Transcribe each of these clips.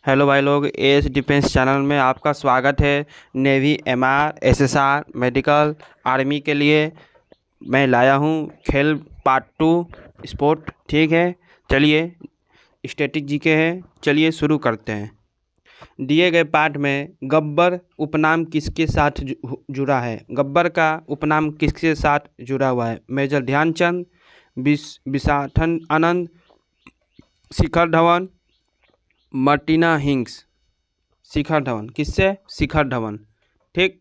Hello भाई लोग, S defence channel में आपका स्वागत है। Navy, MR, SSR, medical, army के लिए मैं लाया हूँ खेल पार्ट 2 स्पोर्ट। ठीक है, चलिए स्टैटिक जीके है, चलिए शुरू करते हैं। दिए गए पाठ में गब्बर उपनाम किसके साथ जुड़ा है? गब्बर का उपनाम किसके साथ जुड़ा हुआ है? मेजर ध्यानचंद, विशाखन आनंद, शिखर धवन, मार्टिना हिंग्स। शिखर धवन, किससे? शिखर धवन। ठीक।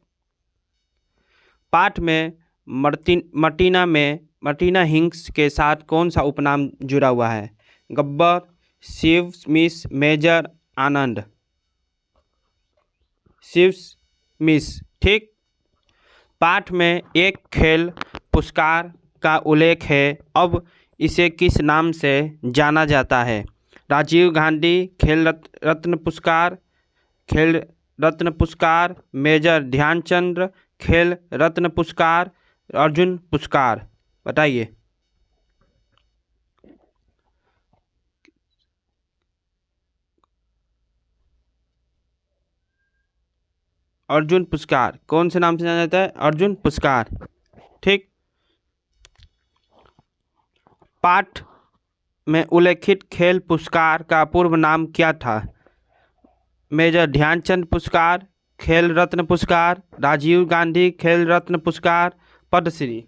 पाठ में मार्टिना हिंग्स के साथ कौन सा उपनाम जुड़ा हुआ है? गब्बर, शिव मिस, मेजर आनंद। शिव मिस। ठीक। पाठ में एक खेल पुरस्कार का उल्लेख है, अब इसे किस नाम से जाना जाता है? राजीव गांधी खेल रत्न पुरस्कार, खेल रत्न पुरस्कार, मेजर ध्यानचंद खेल रत्न पुरस्कार, अर्जुन पुरस्कार। बताइए। अर्जुन पुरस्कार। कौन से नाम से जाना जाता है? अर्जुन पुरस्कार। ठीक। पाठ में उल्लेखित खेल पुरस्कार का पूर्व नाम क्या था? मेजर ध्यानचंद पुरस्कार, खेल रत्न पुरस्कार, राजीव गांधी खेल रत्न पुरस्कार, पद्मश्री।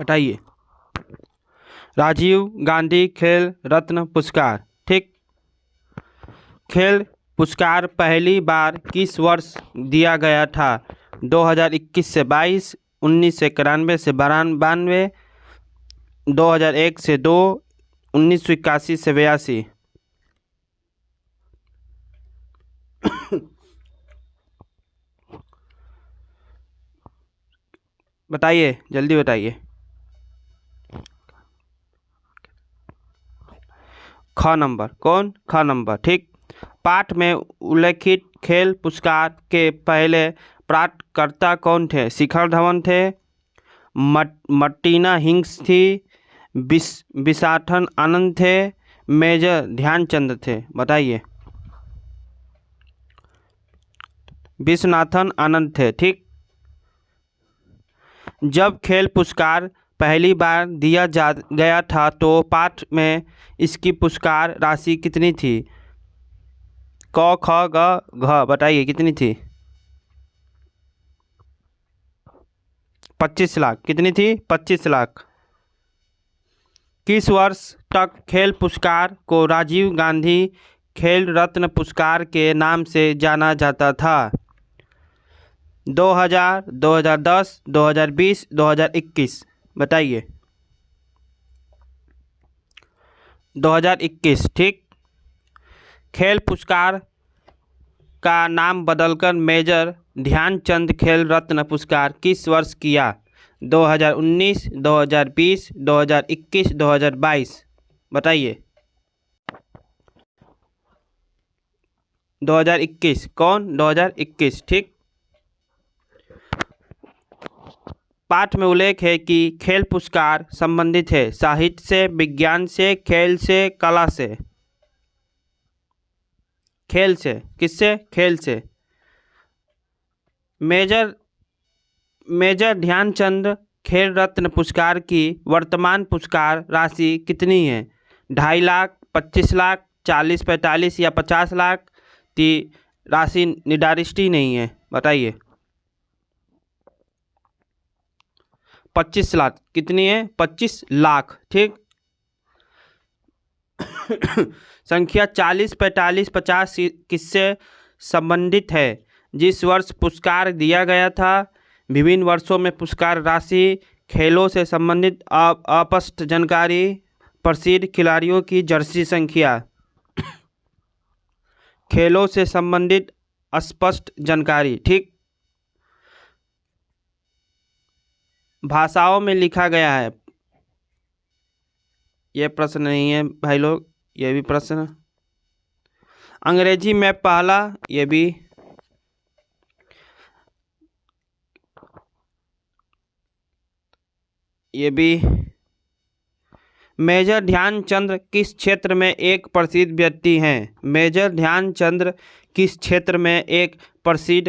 बताइए। राजीव गांधी खेल रत्न पुरस्कार। ठीक। खेल पुरस्कार पहली बार किस वर्ष दिया गया था? 2021 से 22, 1991 से 92, 2001 से 2, 1981 से 82। बताइए, जल्दी बताइए। ख नंबर। कौन? ख नंबर। ठीक। पाठ में उल्लेखित खेल पुरस्कार के पहले प्राप्तकर्ता कौन थे? शिखर धवन थे, मार्टिना हिंग्स थी, विशाखन आनंद थे, मेजर ध्यानचंद थे। बताइए। विश्वनाथन आनंद थे। ठीक। जब खेल पुरस्कार पहली बार दिया गया था तो पाठ में इसकी पुरस्कार राशि कितनी थी? क ख ग घ। बताइए कितनी थी? 25 लाख। कितनी थी? 25 लाख। किस वर्ष तक खेल पुरस्कार को राजीव गांधी खेल रत्न पुरस्कार के नाम से जाना जाता था? 2000, 2010, 2020, 2021। बताइए। 2021। ठीक। खेल पुरस्कार का नाम बदलकर मेजर ध्यानचंद खेल रत्न पुरस्कार किस वर्ष किया? 2019, 2020, 2021, 2022। बताइए। 2021। कौन? 2021। ठीक। पाठ में उल्लेख है कि खेल पुरस्कार संबंधित है साहित्य से, विज्ञान से, खेल से, कला से। खेल से। किससे? खेल से। मेजर ध्यानचंद खेल रत्न पुरस्कार की वर्तमान पुरस्कार राशि कितनी है? 2.5 लाख, 25 लाख, 40, 45 या 50 लाख? राशि निर्धारित ही नहीं है। बताइए। 25 लाख। कितनी है? 25 लाख। ठीक। संख्या 40, 45, 50 किससे संबंधित है? जिस वर्ष पुरस्कार दिया गया था, विभिन्न वर्षों में पुरस्कार राशि, खेलों से संबंधित अस्पष्ट जानकारी, प्रसिद्ध खिलाड़ियों की जर्सी संख्या। खेलों से संबंधित अस्पष्ट जानकारी। ठीक। भाषाओं में लिखा गया है। यह प्रश्न नहीं है भाई लोग, यह भी प्रश्न। अंग्रेजी में पहला, यह भी। मेजर ध्यानचंद किस क्षेत्र में एक प्रसिद्ध व्यक्ति हैं? मेजर ध्यानचंद किस क्षेत्र में एक प्रसिद्ध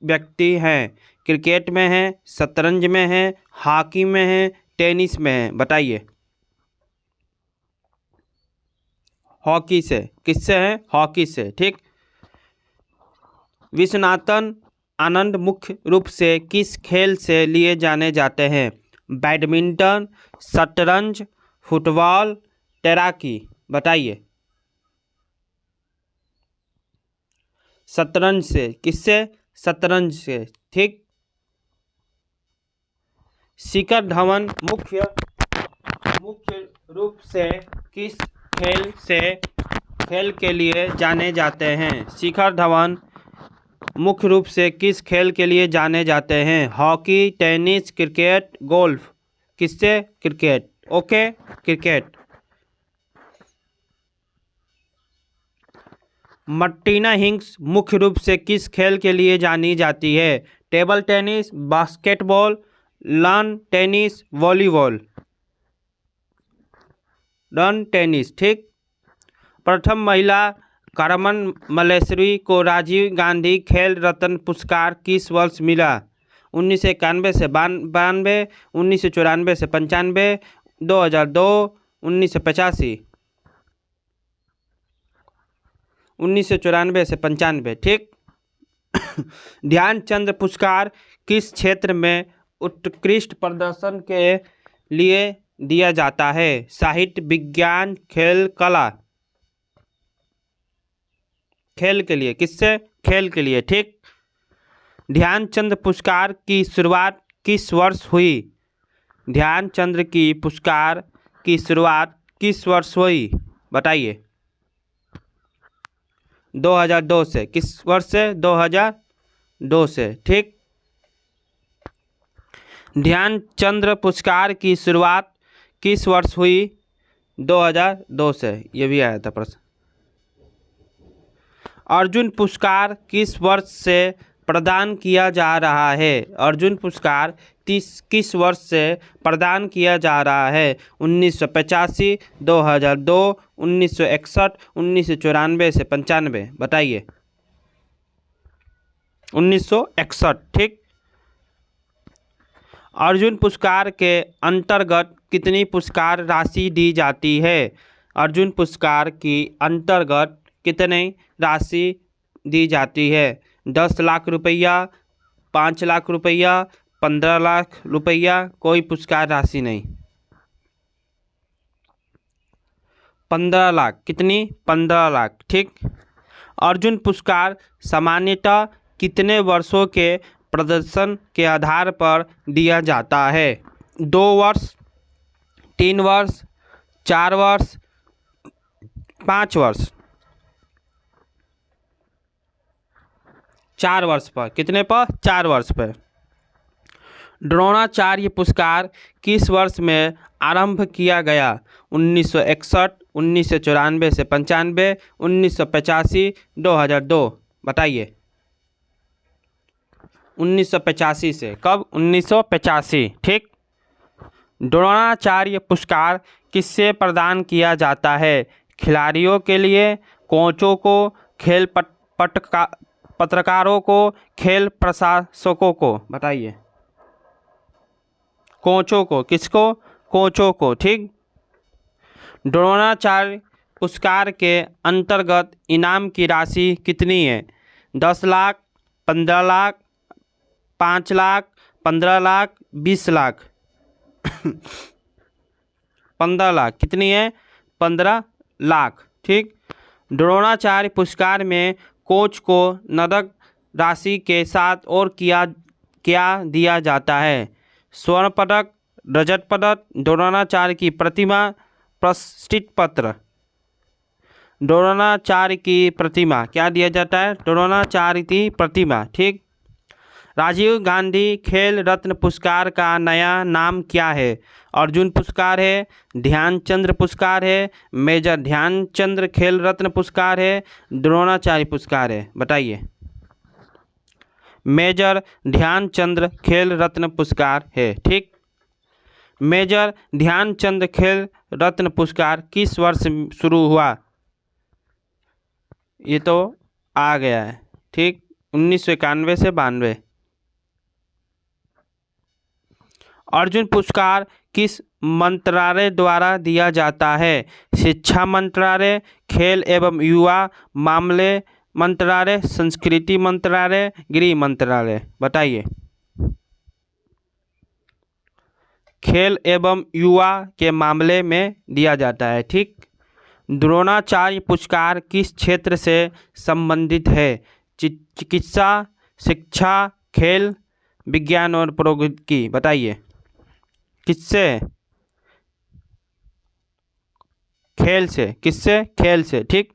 व्यक्ति हैं? क्रिकेट में है, शतरंज में है, हॉकी में है, टेनिस में है? बताइए। हॉकी से। किससे है? हॉकी से। ठीक। विश्वनाथन आनंद मुख्य रूप से किस खेल से लिए जाने जाते हैं? बैडमिंटन, शतरंज, फुटबॉल, तैराकी? बताइए। शतरंज से। किससे? शतरंज से। ठीक। शिखर धवन मुख्य रूप से किस खेल के लिए जाने जाते हैं? शिखर धवन मुख्य रूप से किस खेल के लिए जाने जाते हैं? Hockey, tennis, cricket, golf? किससे? क्रिकेट। Okay, cricket. मार्टिना हिंग्स मुख्य रूप से किस खेल के लिए जानी जाती है? Table tennis, basketball, lawn tennis, volleyball? Lawn tennis. ठीक। प्रथम महिला कार्मेन मल्लेश्वरी को राजीव गांधी खेल रत्न पुरस्कार किस वर्ष मिला? 1991 से 92, 1994 से 95, 2002, 1985? 1994 से 95। ठीक। ध्यानचंद पुरस्कार किस क्षेत्र में उत्कृष्ट प्रदर्शन के लिए दिया जाता है? साहित्य, विज्ञान, खेल, कला? खेल के लिए। किससे? खेल के लिए। ठीक। ध्यानचंद पुरस्कार की शुरुआत किस वर्ष हुई? ध्यानचंद की पुरस्कार की शुरुआत किस वर्ष हुई? बताइए। 2002 से। किस वर्ष से? 2002 से। ठीक। ध्यानचंद पुरस्कार की शुरुआत किस वर्ष हुई? 2002 से। ये भी आया था प्रश्न। अर्जुन पुरस्कार किस वर्ष से प्रदान किया जा रहा है? अर्जुन पुरस्कार किस वर्ष से प्रदान किया जा रहा है? 1985, 2002, 1961, 1994 से 95? बताइए। 1961। ठीक। अर्जुन पुरस्कार के अंतर्गत कितनी पुरस्कार राशि दी जाती है? अर्जुन पुरस्कार की अंतर्गत कितनी राशि दी जाती है? 10 लाख रुपया, 5 लाख रुपया, 15 लाख रुपया? कोई पुरस्कार राशि नहीं। 15 लाख। कितनी? 15 लाख। ठीक। अर्जुन पुरस्कार सामान्यतः कितने वर्षों के प्रदर्शन के आधार पर दिया जाता है? 2 वर्ष, 3 वर्ष, 4 वर्ष, 5 वर्ष? 4 वर्ष पर। कितने पर? 4 वर्ष पर। द्रोणाचार्य पुरस्कार किस वर्ष में आरंभ किया गया? 1961, 1994 से 95, 1985, 2002? बताइए। 1985 से। कब? 1985। ठीक। द्रोणाचार्य पुरस्कार किससे प्रदान किया जाता है? खिलाड़ियों के लिए, कोचों को, खेल पत्रकारों को, खेल प्रशासकों को? बताइए। कोचों को। किसको? कोचों को। ठीक। द्रोणाचार्य पुरस्कार के अंतर्गत इनाम की राशि कितनी है? 10 लाख, 15 लाख, 5 लाख, 15 लाख, 20 लाख? 15 लाख। कितनी है? 15 लाख। ठीक। द्रोणाचार्य पुरस्कार में कोच को नकद राशि के साथ और क्या दिया जाता है? स्वर्ण पदक, रजत पदक, द्रोणाचार्य की प्रतिमा, प्रशस्ति पत्र? द्रोणाचार्य की प्रतिमा। क्या दिया जाता है? द्रोणाचार्य की प्रतिमा। ठीक। राजीव गांधी खेल रत्न पुरस्कार का नया नाम क्या है? अर्जुन पुरस्कार है, ध्यानचंद पुरस्कार है, मेजर ध्यानचंद खेल रत्न पुरस्कार है, द्रोणाचार्य पुरस्कार है? बताइए। मेजर ध्यानचंद खेल रत्न पुरस्कार है। ठीक। मेजर ध्यानचंद खेल रत्न पुरस्कार किस वर्ष शुरू हुआ? ये तो आ गया है, ठीक, 1991 से 92। अर्जुन पुरस्कार किस मंत्रालय द्वारा दिया जाता है? शिक्षा मंत्रालय, खेल एवं युवा मामले मंत्रालय, संस्कृति मंत्रालय, गृह मंत्रालय? बताइए। खेल एवं युवा के मामले में दिया जाता है, ठीक। द्रोणाचार्य पुरस्कार किस क्षेत्र से संबंधित है? चिकित्सा, शिक्षा, खेल, विज्ञान और प्रौद्योगिकी? बताइए। किससे? खेल से। किससे? खेल से, ठीक।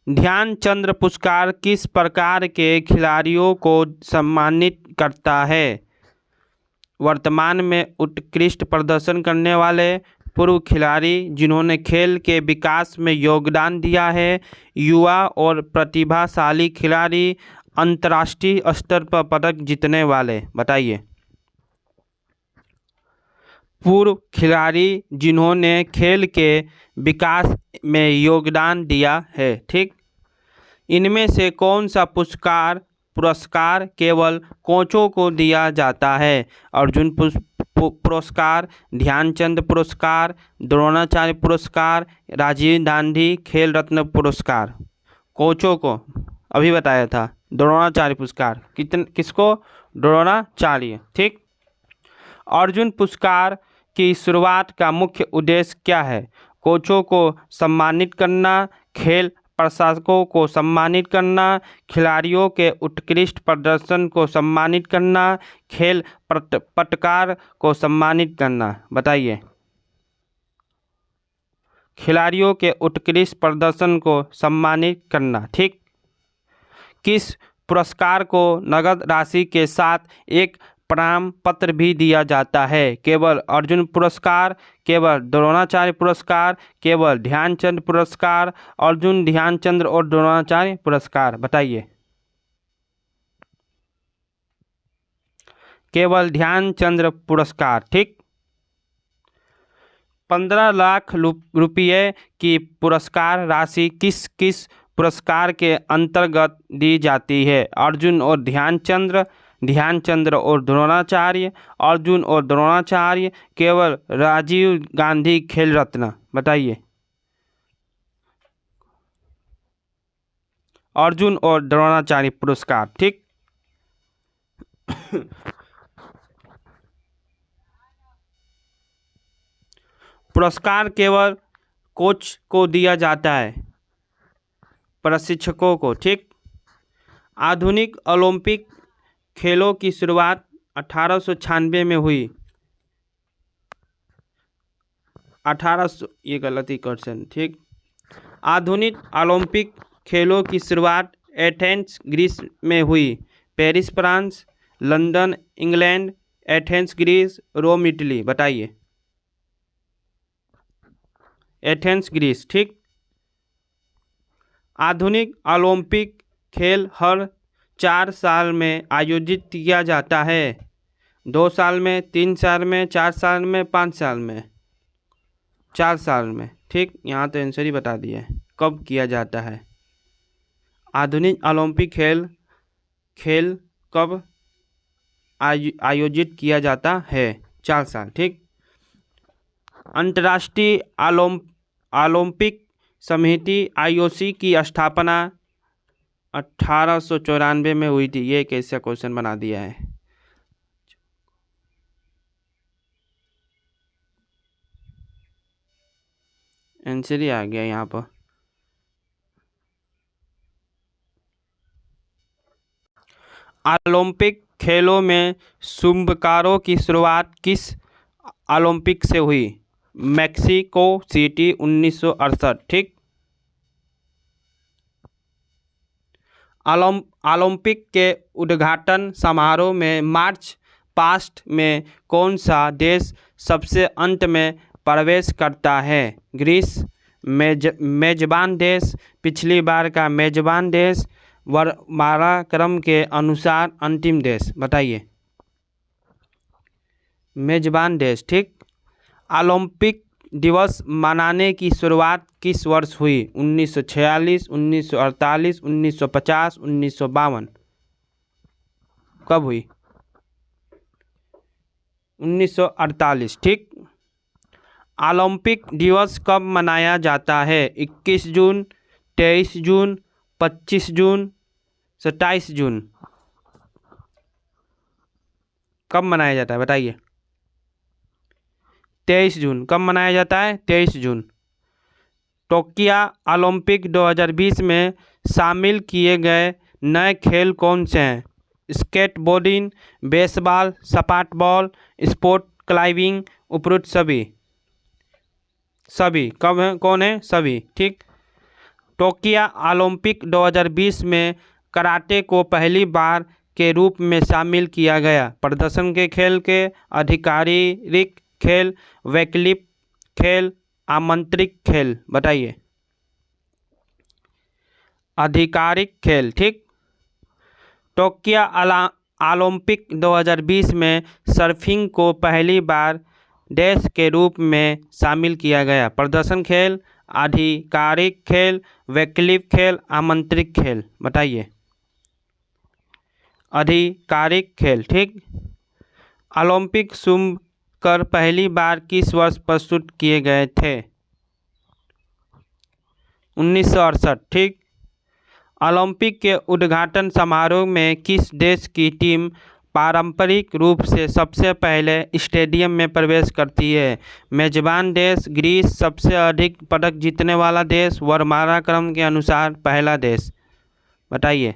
ध्यानचंद पुरस्कार किस प्रकार के खिलाड़ियों को सम्मानित करता है? वर्तमान में उत्कृष्ट प्रदर्शन करने वाले पूर्व खिलाड़ी जिन्होंने खेल के विकास में योगदान दिया है, युवा और प्रतिभाशाली खिलाड़ी, अंतर्राष्ट्रीय स्तर पर पदक जीतने वाले? बताइए। पूर्व खिलाड़ी जिन्होंने खेल के विकास में योगदान दिया है, ठीक। इनमें से कौन सा पुरस्कार केवल कोचों को दिया जाता है? अर्जुन पुरस्कार, ध्यानचंद पुरस्कार, द्रोणाचार्य पुरस्कार, राजीव गांधी खेल रत्न पुरस्कार? कोचों को अभी बताया था, द्रोणाचार्य पुरस्कार। किसको? द्रोणाचार्य, ठीक। अर्जुन पुरस्कार की शुरुआत का मुख्य उद्देश्य क्या है? कोचों को सम्मानित करना, खेल प्रशासकों को सम्मानित करना, खिलाड़ियों के उत्कृष्ट प्रदर्शन को सम्मानित करना, खेल पटकार को सम्मानित करना? बताइए। खिलाड़ियों के उत्कृष्ट प्रदर्शन को सम्मानित करना, ठीक। किस पुरस्कार को नगद राशि के साथ एक प्रमाण पत्र भी दिया जाता है? केवल अर्जुन पुरस्कार, केवल द्रोणाचार्य पुरस्कार, केवल ध्यानचंद पुरस्कार, अर्जुन, ध्यानचंद और द्रोणाचार्य पुरस्कार? बताइए। केवल ध्यानचंद पुरस्कार, ठीक। 15 लाख रुपये की पुरस्कार राशि किस किस पुरस्कार के अंतर्गत दी जाती है? अर्जुन और ध्यानचंद और द्रोणाचार्य, अर्जुन और द्रोणाचार्य, केवल राजीव गांधी खेल रत्न? बताइए। अर्जुन और द्रोणाचार्य पुरस्कार, ठीक। पुरस्कार केवल कोच को दिया जाता है, प्रशिक्षकों को, ठीक। आधुनिक ओलंपिक खेलों की शुरुआत 1896 में हुई। 1800, ये गलती क्वेश्चन, ठीक। आधुनिक ओलंपिक खेलों की शुरुआत एथेंस ग्रीस में हुई। Paris France, London England, Athens Greece, Rome Italy? बताइए। एथेंस ग्रीस, ठीक। आधुनिक ओलंपिक खेल हर 4 साल में आयोजित किया जाता है। 2 साल में, 3 साल में, 4 साल में, 5 साल में? 4 साल में, ठीक। यहाँ तो आंसर ही बता दिया है कब किया जाता है। आधुनिक ओलंपिक खेल कब आयोजित किया जाता है? 4 साल, ठीक। अंतर्राष्ट्रीय ओलंपिक समिति IOC की स्थापना 1894 में हुई थी। ये कैसा क्वेश्चन बना दिया है। आंसर ही आ गया यहाँ पर। ओलंपिक खेलों में शुभकारों की शुरुआत किस ओलंपिक से हुई? मैक्सिको सिटी 1968, ठीक। ओलंपिक के उद्घाटन समारोह में मार्च पास्ट में कौन सा देश सबसे अंत में प्रवेश करता है? ग्रीस, मेजबान देश, पिछली बार का मेजबान देश, वर्णाक्रम के अनुसार अंतिम देश? बताइए। मेजबान देश। ठीक। ओलंपिक दिवस मनाने की शुरुआत किस वर्ष हुई? 1946, 1948, 1950, 1952। कब हुई? 1948। ठीक। ओलंपिक दिवस कब मनाया जाता है? 21 जून, 23 जून, 25 जून, 27 जून। कब मनाया जाता है बताइए? 23 जून। कब मनाया जाता है? 23 जून। टोक्यो ओलंपिक 2020 में शामिल किए गए नए खेल कौन से हैं? स्केटबोर्डिंग, बेसबॉल, सपाट बॉल, स्पोर्ट क्लाइंबिंग, उपरोक्त सभी। सभी कब है? कौन है? सभी। ठीक। टोक्यो ओलंपिक 2020 में कराटे को पहली बार के रूप में शामिल किया गया। प्रदर्शन के खेल के आधिकारिक खेल, वैकल्पिक खेल, आमंत्रित खेल। बताइए। आधिकारिक खेल। ठीक। टोक्यो ओलंपिक 2020 में सर्फिंग को पहली बार देश के रूप में शामिल किया गया। प्रदर्शन खेल, आधिकारिक खेल, वैकल्पिक खेल, आमंत्रित खेल। बताइए। आधिकारिक खेल। ठीक। ओलंपिक शुभ कर पहली बार किस वर्ष प्रस्तुत किए गए थे? 1968। ठीक। ओलंपिक के उद्घाटन समारोह में किस देश की टीम पारंपरिक रूप से सबसे पहले स्टेडियम में प्रवेश करती है? मेजबान देश ग्रीस। सबसे अधिक पदक जीतने वाला देश वर्णमाला क्रम के अनुसार पहला देश। बताइए।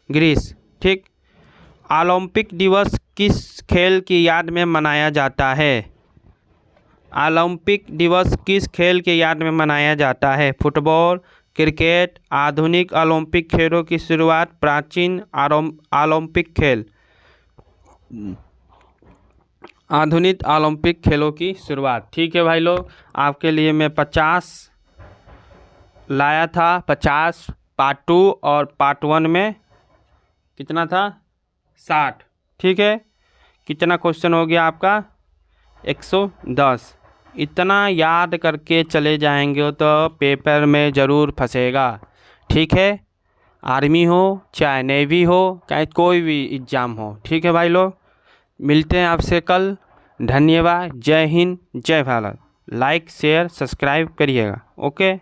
ग्रीस। ठीक। ओलंपिक दिवस किस खेल की याद में मनाया जाता है? ओलंपिक दिवस किस खेल की याद में मनाया जाता है? Football, cricket. आधुनिक ओलंपिक खेलों की शुरुआत। प्राचीन ओलंपिक खेल। आधुनिक ओलंपिक खेलों की शुरुआत। ठीक है भाई लोग, आपके लिए मैं 50 लाया था। 50 पार्ट 2 और पार्ट 1 में कितना था? 60। ठीक है। कितना क्वेश्चन हो गया आपका? 110। इतना याद करके चले जाएंगे तो पेपर में ज़रूर फंसेगा। ठीक है। आर्मी हो चाहे नेवी हो चाहे कोई भी एग्ज़ाम हो। ठीक है भाई लोग, मिलते हैं आपसे कल। धन्यवाद। जय हिंद, जय भारत। लाइक शेयर सब्सक्राइब करिएगा। ओके।